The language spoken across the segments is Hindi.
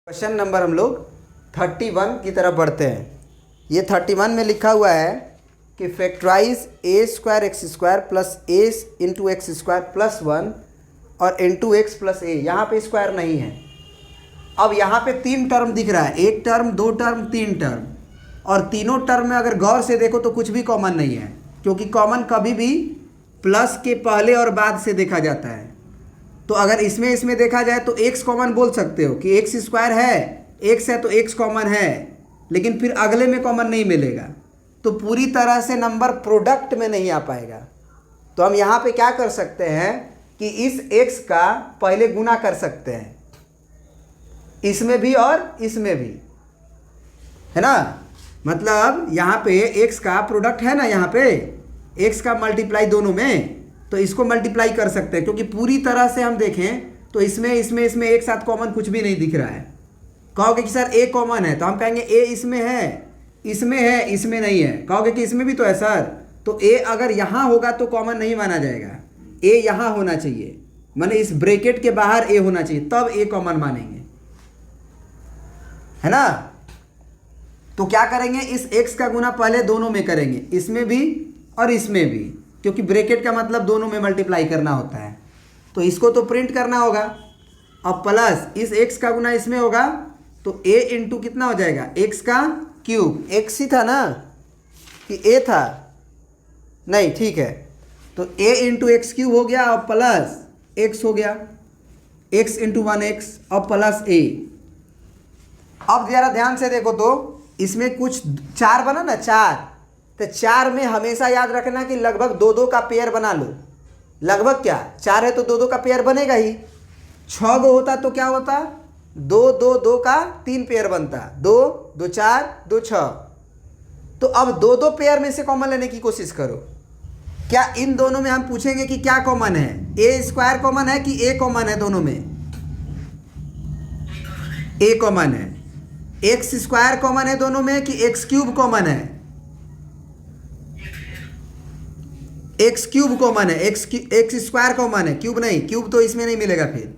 क्वेश्चन नंबर हम लोग 31 की तरफ बढ़ते हैं। ये 31 में लिखा हुआ है कि फैक्टराइज ए स्क्वायर एक्स स्क्वायर प्लस ए इंटू एक्स स्क्वायर प्लस 1 और इंटू एक्स प्लस ए। यहाँ पे स्क्वायर नहीं है। अब यहाँ पे तीन टर्म दिख रहा है, एक टर्म, दो टर्म, तीन टर्म, और तीनों टर्म में अगर गौर से देखो तो कुछ भी कॉमन नहीं है, क्योंकि कॉमन कभी भी प्लस के पहले और बाद से देखा जाता है। तो अगर इसमें देखा जाए तो एक्स कॉमन बोल सकते हो कि एक्स स्क्वायर है, एक्स है तो एक्स कॉमन है, लेकिन फिर अगले में कॉमन नहीं मिलेगा, तो पूरी तरह से नंबर प्रोडक्ट में नहीं आ पाएगा। तो हम यहाँ पे क्या कर सकते हैं कि इस एक्स का पहले गुना कर सकते हैं, इसमें भी और इसमें भी, है ना। मतलब यहाँ पे एक्स का प्रोडक्ट है ना, यहाँ पे एक्स का मल्टीप्लाई दोनों में, तो इसको मल्टीप्लाई कर सकते हैं, क्योंकि पूरी तरह से हम देखें तो इसमें एक साथ कॉमन कुछ भी नहीं दिख रहा है। कहोगे कि सर ए कॉमन है, तो हम कहेंगे ए इसमें है, इसमें नहीं है। कहोगे कि इसमें भी तो है सर, तो ए अगर यहाँ होगा तो कॉमन नहीं माना जाएगा, ए यहाँ होना चाहिए, माने इस ब्रैकेट के बाहर ए होना चाहिए, तब ए कॉमन मानेंगे, है ना। तो क्या करेंगे, इस एक्स का गुना पहले दोनों में करेंगे, इसमें भी और इसमें भी, क्योंकि ब्रैकेट का मतलब दोनों में मल्टीप्लाई करना होता है, तो इसको तो प्रिंट करना होगा। अब प्लस इस एक्स का गुना इसमें होगा, तो ए इंटू कितना हो जाएगा, एक्स का क्यूब। एक्स ही था ना कि ए था, नहीं ठीक है, तो ए इंटू एक्स क्यूब हो गया और प्लस एक्स हो गया, एक्स इंटू 1x और प्लस ए। अब जरा ध्यान से देखो तो इसमें कुछ चार बना ना, चार, तो चार में हमेशा याद रखना कि लगभग दो दो का पेयर बना लो। लगभग क्या, चार है तो दो दो का पेयर बनेगा ही। 6 गो होता तो क्या होता, दो दो दो का 3 पेयर बनता, 2 2 4 2 6। तो अब दो दो पेयर में से कॉमन लेने की कोशिश करो। क्या इन दोनों में हम पूछेंगे कि क्या कॉमन है, ए स्क्वायर कॉमन है कि ए कॉमन है, दोनों में ए कॉमन है। एक्स स्क्वायर कॉमन है दोनों में कि एक्स क्यूब कॉमन है, एक्स क्यूब कॉमन है, एक्स स्क्वायर कॉमन है, क्यूब नहीं, क्यूब तो इसमें नहीं मिलेगा फिर।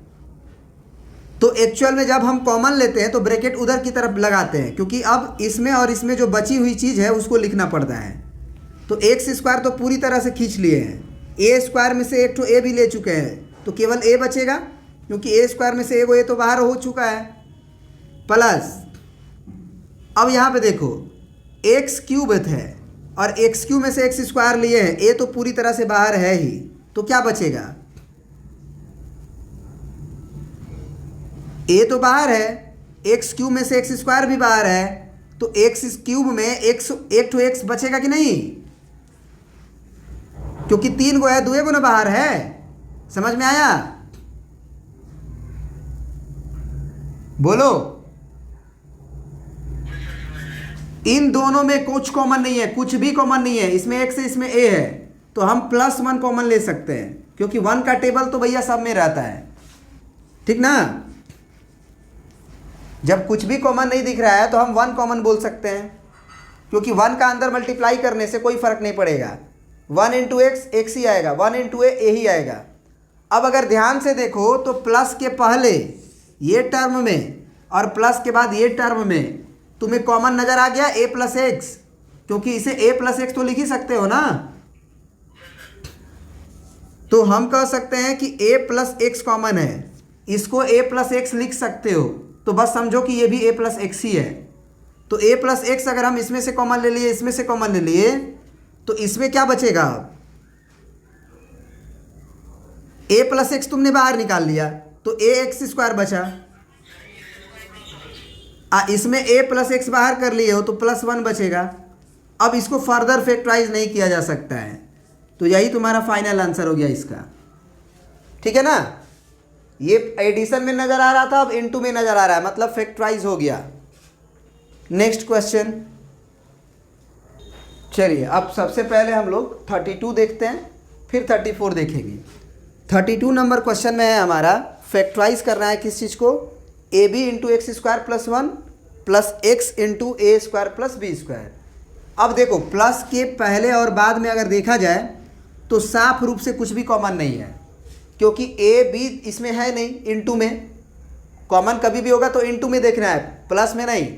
तो एक्चुअल में जब हम कॉमन लेते हैं तो ब्रैकेट उधर की तरफ लगाते हैं, क्योंकि अब इसमें और इसमें जो बची हुई चीज़ है उसको लिखना पड़ता है। तो एक्स स्क्वायर तो पूरी तरह से खींच लिए हैं, ए स्क्वायर में से एक तो ए भी ले चुके हैं, तो केवल ए बचेगा, क्योंकि ए स्क्वायर में से एगो ए तो बाहर हो चुका है। प्लस अब यहाँ पे देखो एक्स क्यूब है और एक्स क्यूब में से एक्स स्क्वायर लिए हैं, ए तो पूरी तरह से बाहर है ही, तो क्या बचेगा, ए तो बाहर है, एक्स क्यूब में से एक्स स्क्वायर भी बाहर है, तो एक्स क्यूब में एक तो एक्स बचेगा कि नहीं, क्योंकि 3 गो है, 2 गुना बाहर है। समझ में आया, बोलो। इन दोनों में कुछ कॉमन नहीं है, कुछ भी कॉमन नहीं है, इसमें एक्स है इसमें ए है, तो हम +1 कॉमन ले सकते हैं, क्योंकि 1 का टेबल तो भैया सब में रहता है, ठीक ना। जब कुछ भी कॉमन नहीं दिख रहा है तो हम 1 कॉमन बोल सकते हैं, क्योंकि 1 का अंदर मल्टीप्लाई करने से कोई फर्क नहीं पड़ेगा, 1 इंटू एक्स एक्स ही आएगा, 1 इंटू ए ही आएगा। अब अगर ध्यान से देखो तो प्लस के पहले ये टर्म में और प्लस के बाद ये टर्म में तुम्हें कॉमन नजर आ गया a प्लस एक्स, क्योंकि इसे a प्लस एक्स तो लिख ही सकते हो ना। तो हम कह सकते हैं कि a प्लस एक्स कॉमन है, इसको a प्लस एक्स लिख सकते हो, तो बस समझो कि ये भी a प्लस एक्स ही है। तो a प्लस एक्स अगर हम इसमें से कॉमन ले लिए, इसमें से कॉमन ले लिए, तो इसमें क्या बचेगा, अब a प्लस एक्स तुमने बाहर निकाल लिया, तो a एक्स स्क्वायर बचा। इसमें a प्लस एक्स बाहर कर लिए हो तो +1 बचेगा। अब इसको फर्दर फैक्टराइज नहीं किया जा सकता है, तो यही तुम्हारा फाइनल आंसर हो गया इसका, ठीक है ना। ये एडिशन में नज़र आ रहा था, अब इनटू में नज़र आ रहा है, मतलब फैक्टराइज हो गया। नेक्स्ट क्वेश्चन, चलिए अब सबसे पहले हम लोग 32 देखते हैं, फिर 34 देखेंगे। 32 नंबर क्वेश्चन में है हमारा, फैक्टराइज करना है किस चीज़ को, A B into X square plus 1 plus X into A square plus B square. अब देखो प्लस के पहले और बाद में अगर देखा जाए तो साफ रूप से कुछ भी कॉमन नहीं है, क्योंकि ए बी इसमें है नहीं, इंटू में, कॉमन कभी भी होगा तो इनटू में देखना है, प्लस में नहीं।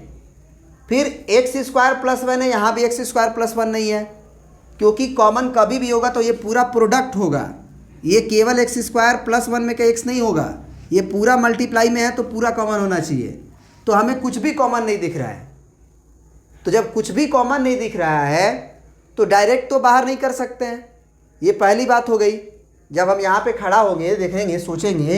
फिर एक्स स्क्वायर प्लस वन है, यहाँ भी एक्स स्क्वायर प्लस वन नहीं है, क्योंकि कॉमन कभी भी होगा तो ये पूरा प्रोडक्ट होगा। ये केवल एक्स स्क्वायर प्लस वन में का एक्स नहीं होगा, ये पूरा मल्टीप्लाई में है तो पूरा कॉमन होना चाहिए। तो हमें कुछ भी कॉमन नहीं दिख रहा है, तो जब कुछ भी कॉमन नहीं दिख रहा है तो डायरेक्ट तो बाहर नहीं कर सकते हैं। ये पहली बात हो गई। जब हम यहाँ पे खड़ा होंगे, देखेंगे, सोचेंगे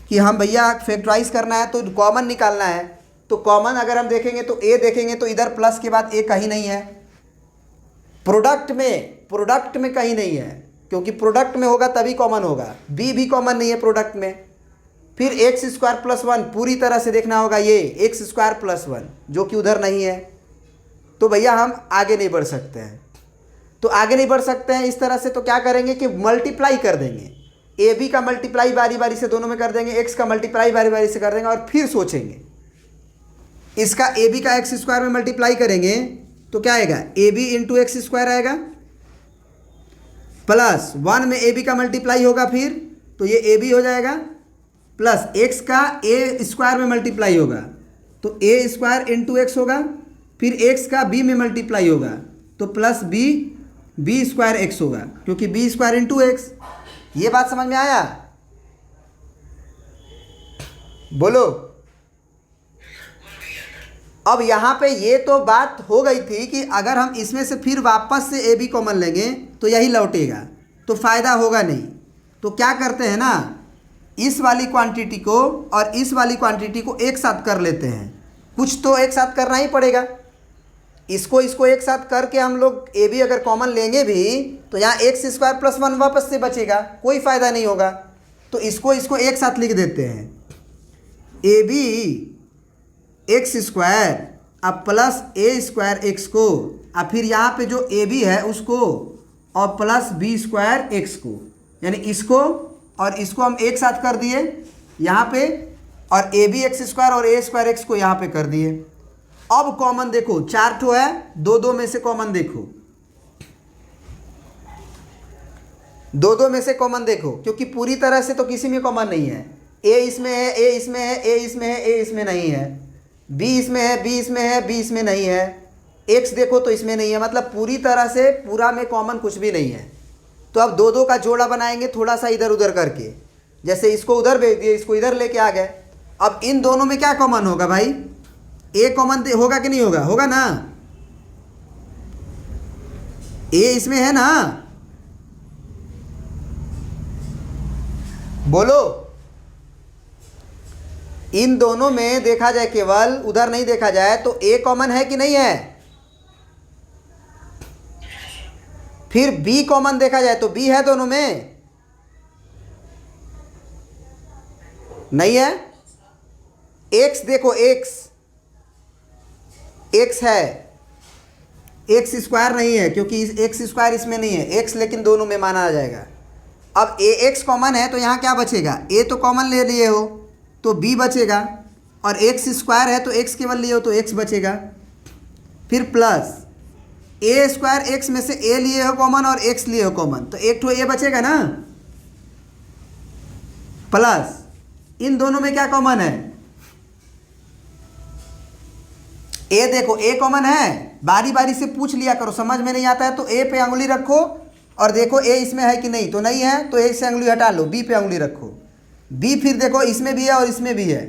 कि हम भैया फैक्टराइज करना है तो कॉमन निकालना है, तो कॉमन अगर हम देखेंगे तो ए देखेंगे तो इधर प्लस के बाद ए कहीं नहीं है, प्रोडक्ट में कहीं नहीं है, क्योंकि प्रोडक्ट में होगा तभी कॉमन होगा। बी भी कॉमन नहीं है प्रोडक्ट में। फिर एक्स स्क्वायर प्लस वन पूरी तरह से देखना होगा, ये एक्स स्क्वायर प्लस वन जो कि उधर नहीं है, तो भैया हम आगे नहीं बढ़ सकते हैं। तो आगे नहीं बढ़ सकते हैं इस तरह से, तो क्या करेंगे कि मल्टीप्लाई कर देंगे, ए बी का मल्टीप्लाई बारी बारी से दोनों में कर देंगे, एक्स का मल्टीप्लाई बारी बारी से कर देंगे, और फिर सोचेंगे इसका ए बी का एक्स स्क्वायर में मल्टीप्लाई करेंगे तो क्या आएगा, A B into X square आएगा, प्लस वन में ए बी का मल्टीप्लाई होगा फिर तो ये ए बी हो जाएगा, प्लस एक्स का ए स्क्वायर में मल्टीप्लाई होगा तो ए स्क्वायर इंटू एक्स होगा, फिर एक्स का बी में मल्टीप्लाई होगा तो प्लस बी स्क्वायर एक्स होगा, क्योंकि बी स्क्वायर इंटू एक्स। ये बात समझ में आया? बोलो। अब यहाँ पे ये तो बात हो गई थी कि अगर हम इसमें से फिर वापस से ए बी कॉमन लेंगे तो यही लौटेगा, तो फ़ायदा होगा नहीं। तो क्या करते हैं ना, इस वाली क्वांटिटी को और इस वाली क्वांटिटी को एक साथ कर लेते हैं। कुछ तो एक साथ करना ही पड़ेगा, इसको एक साथ करके हम लोग ए बी अगर कॉमन लेंगे भी तो यहाँ एक्स स्क्वायर प्लस वन वापस से बचेगा, कोई फ़ायदा नहीं होगा। तो इसको एक साथ लिख देते हैं, ए बी एक्स स्क्वायर अब प्लस ए स्क्वायर एक्स को, और फिर यहाँ पे जो ए बी है उसको, और प्लस बी स्क्वायर एक्स को, यानी इसको और इसको हम एक साथ कर दिए यहाँ पे, और ए बी एक्स स्क्वायर और ए स्क्वायर एक्स को यहाँ पे कर दिए। अब कॉमन देखो, चार ठो है, दो में से कॉमन देखो, दो में से कॉमन देखो, क्योंकि पूरी तरह से तो किसी में कॉमन नहीं है। ए इसमें है, ए इसमें है, ए इसमें है, ए इसमें नहीं है, बी इसमें है, बी इसमें है, बी इसमें नहीं है, एक्स देखो तो इसमें नहीं है, मतलब पूरी तरह से पूरा में कॉमन कुछ भी नहीं है। तो अब दो का जोड़ा बनाएंगे थोड़ा सा इधर उधर करके, जैसे इसको उधर भेज दिए, इसको इधर लेके आ गए। अब इन दोनों में क्या कॉमन होगा भाई, ए कॉमन होगा कि नहीं होगा, होगा ना, ए इसमें है ना, बोलो। इन दोनों में देखा जाए, केवल उधर नहीं देखा जाए तो ए कॉमन है कि नहीं है, फिर बी कॉमन देखा जाए तो बी है दोनों में, नहीं है। एक्स देखो, एक्स है, एक्स स्क्वायर नहीं है, क्योंकि एक्स स्क्वायर इसमें नहीं है, एक्स लेकिन दोनों में माना जाएगा। अब ए एक्स कॉमन है तो यहाँ क्या बचेगा, ए तो कॉमन ले लिए हो तो बी बचेगा, और एक्स स्क्वायर है तो एक्स केवल लिए हो तो एक्स बचेगा, फिर प्लस ए स्क्वायर एक्स में से ए लिए हो कॉमन और एक्स लिए हो कॉमन, तो एक ठो ए बचेगा ना, प्लस इन दोनों में क्या कॉमन है, ए देखो, ए कॉमन है, बारी बारी से पूछ लिया करो, समझ में नहीं आता है तो ए पे अंगुली रखो और देखो ए इसमें है कि नहीं, तो नहीं है तो ए से अंगुली हटा लो, बी पे अंगुली रखो, बी फिर देखो इसमें भी है और इसमें भी है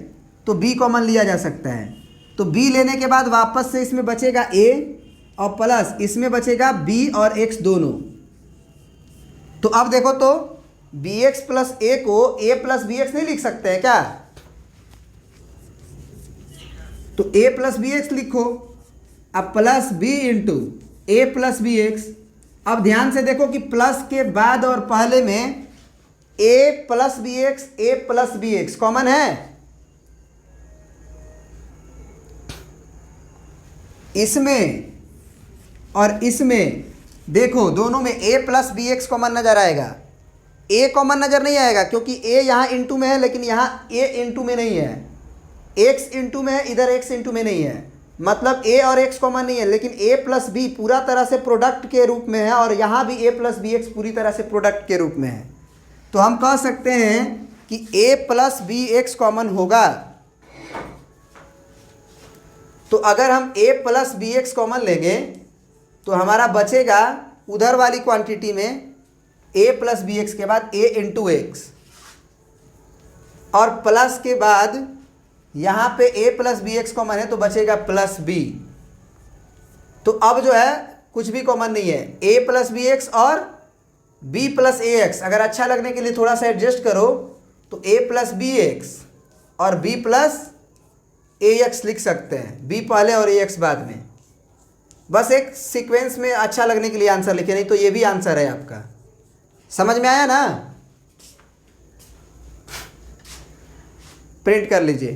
तो बी कॉमन लिया जा सकता है। तो बी लेने के बाद वापस से इसमें बचेगा ए और प्लस इसमें बचेगा बी और एक्स दोनों। तो अब देखो तो बी एक्स प्लस ए को ए प्लस बी एक्स नहीं लिख सकते हैं क्या, तो ए प्लस बी एक्स लिखो, अब प्लस बी इंटू ए प्लस बी एक्स। अब ध्यान से देखो कि प्लस के बाद और पहले में ए प्लस बी एक्स कॉमन है, इसमें और इसमें देखो दोनों में ए प्लस बी एक्स कॉमन नजर आएगा, ए कॉमन नजर नहीं आएगा क्योंकि ए यहाँ इंटू में है लेकिन यहाँ ए इंटू में नहीं है, एक्स इंटू में है, इधर एक्स इंटू में नहीं है, मतलब ए और एक्स कॉमन नहीं है, लेकिन ए प्लस बी पूरा तरह से प्रोडक्ट के रूप में है और यहाँ भी ए प्लस बी एक्स पूरी तरह से प्रोडक्ट के रूप में है। तो हम कह सकते हैं कि a plus B X common होगा, तो अगर हम a plus B X common लेंगे तो हमारा बचेगा उधर वाली क्वांटिटी में a प्लस बी एक्स के बाद a इंटू एक्स, और प्लस के बाद यहाँ पे a plus B X common है तो बचेगा प्लस b। तो अब जो है कुछ भी कॉमन नहीं है, a प्लस बी एक्स और b प्लस ए एक्स। अगर अच्छा लगने के लिए थोड़ा सा एडजस्ट करो तो a प्लस बी एक्स और b प्लस ए एक्स लिख सकते हैं, b पहले और ए एक्स बाद में। बस एक सीक्वेंस में अच्छा लगने के लिए आंसर लिखे, नहीं तो ये भी आंसर है आपका। समझ में आया ना? प्रिंट कर लीजिए।